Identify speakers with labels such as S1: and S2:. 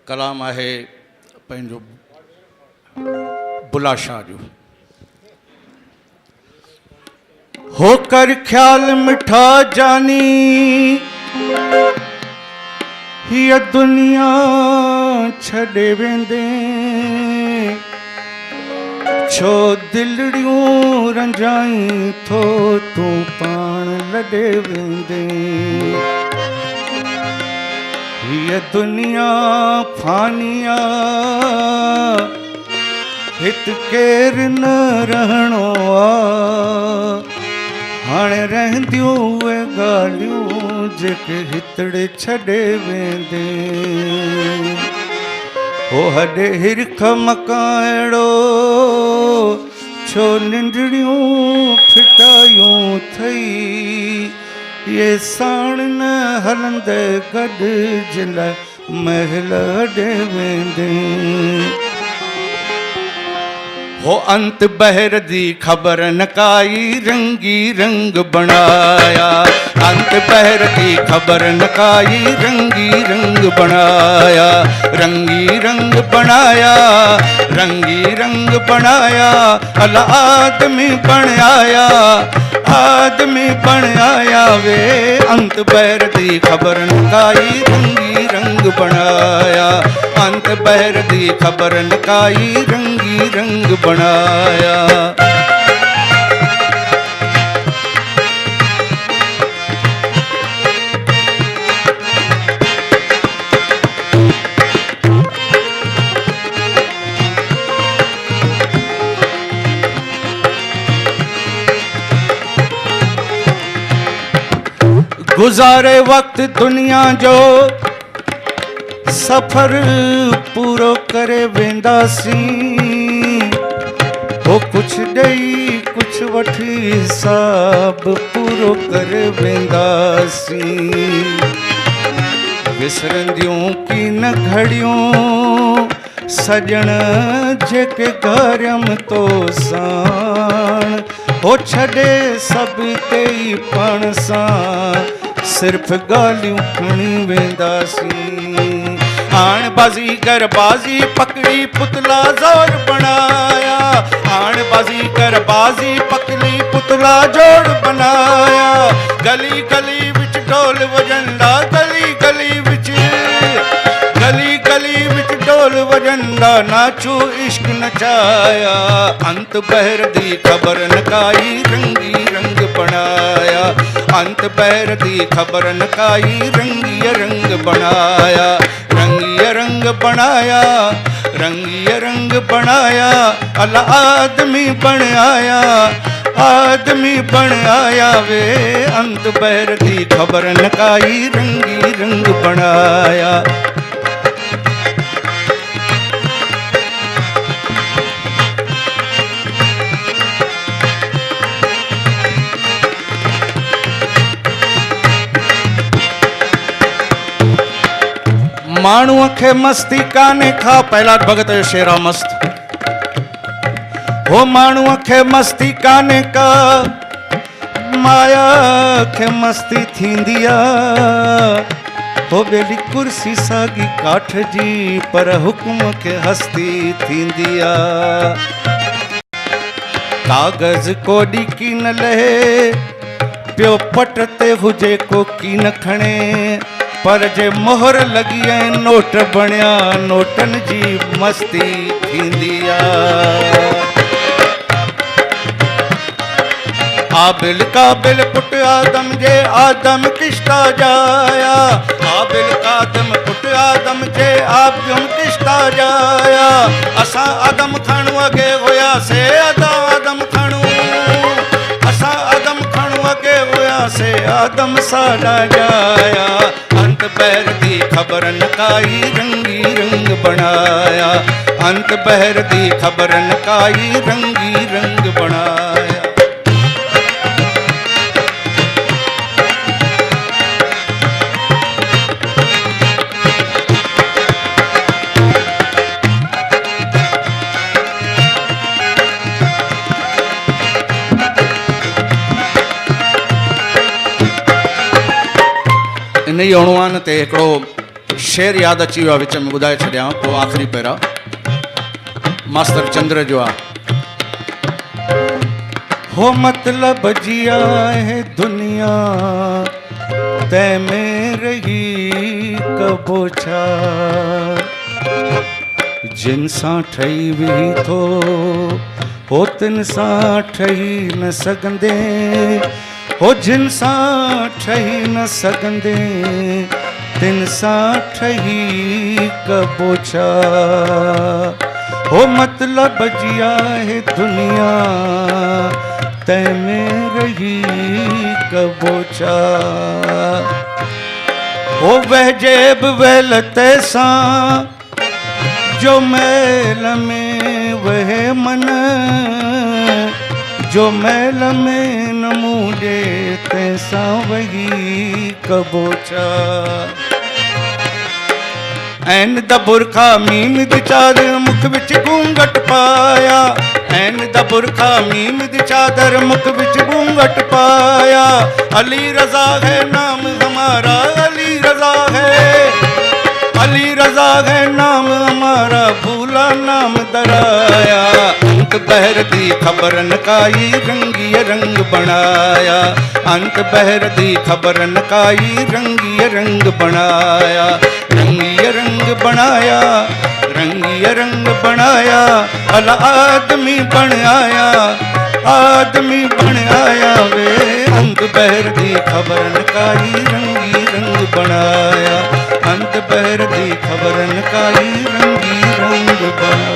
S1: कलाम है पंहिंजो बुला शाह जो। होकर ख्याल मिठा जानी ये दुनिया छड़े वेंदे, छो दिलड़ियों रंजाई थो तू पाण लड़े वेंदे। ये दुनिया फानिया हित केर न रहणो आ, हाणे रहंदियूं उहे ॻाल्हियूं जेके हितड़े छॾे वेंदे। हो हॾे हिरख मकाइड़ो छो निंडड़ियूं फिटायूं थई, ये साण न हलंदे गॾिजिल महल ॾे वेंदे। हो अंत बहर दी खबर न काई रंगी रंग बनाया, अंत बहर दी खबर न काई रंगी रंग बनाया। रंगी रंग बनाया, रंगी रंग बनाया, अल आदमी बन आया, आदमी बन आया वे। अंत बहर दी खबर न काई रंगी रंग बनाया, अंत बहर दी खबर न काई रंगी रंग बनाया। गुजारे वक्त दुनिया जो सफर पूरो करे वेंदासी, हो कुछ ॾेई कुछ वठी हिसाब पूरो करे वेंदासी। विसरंदियूं की न घड़ियूं सजण जेके घरम तो साण, हो छॾे सभु तेई पाण सां सिर्फ़ ॻाल्हियूं खणी वेंदासीं। हाण बाज़ीगर बाज़ी पकड़ी पुतला ज़ोर बनाया, हाण बाज़ीगर बाज़ी पकड़ी पुतला जोड़ बनाया। गली गली विच ढोल वॼंदा, गली गली विच, गली गली विच ढोल वॼंदा, नाचो इश्क नचाया। अंत बहर दी खबर न काई रंगी रंग बनाया, अंत बहर दी खबर न काई रंगी रंग बनाया। रंगी रंग बनाया, रंगी रंग बनाया, अल आदमी बन आया, आदमी बन आया वे। अंत बहर दी खबर न काई रंगी रंग बनाया। माण्हूअ खे मस्ती काने खा, पहला भगत जो शेरा मस्त। हो माण्हूअ खे मस्ती काने का, माया खे मस्ती थींदी आ। हो ॿेली कुर्सी साॻी काठ जी, पर हुकुम खे हस्ती थींदी आ। कागज़ कोॾी की न लहे, पियो पट ते हुजे को की न खणे, पर जे मोहर लगी है नोट बनिया, नोटन जी मस्ती थींदी आ। आबिल काबिल पुट आदम जे आदम किश्ता जाया, आबिल कादम पुट आदम जे आदम किश्ता जाया। असां आदम खानू अगे होया से आदम खानू, असां आदम खानू अगे होया से आदम साडा जाया। अंत बहर दी खबर न काई रंगी रंग बनाया, अंत बहर दी खबर न काई रंगी रंग बनाया। इन ई उणवान ते हिकिड़ो शेर याद अची वियो आहे, विच में ॿुधाए छॾियां पोइ आख़िरी पहिरां मास्तर चंद्र जो आहे। हो मतलब जिया है दुनिया तै में रही कबो छा, जिन सां ठही हुई थो हो तिन सां ठही न सघंदे, हो जिन सां ठही न सघंदे तिन सां ठही कबो छा। हो मतलब जिया है दुनिया तै में रही कबो छा। हो वह जेब वहल तैसां जो मैल में वह मन, जो मैल में न मूंडे तैसां वही कबो छा। ऐन द बुरखा मीम दी चादर मुख विच घूंघट पाया, ऐन द बुरखा मीम दी चादर मुख विच घूंघट पाया। अली रजा है नाम हमारा, अली रजा है, अली रजा है नाम हमारा, भूला नाम दराया। अंत बहर दी खबर न काई रंगीय रंग बनाया, अंत बहर दी खबर न काई रंगीय रंग बनाया। रंगीय रंग बनाया, रंगीय रंग बनाया, अल आदमी बन आया, आदमी बन आया वे। अंत बहर दी खबर न काई रंगी रंग बनाया, अंत बहर दी खबर न काई रंगी रंग बनाया।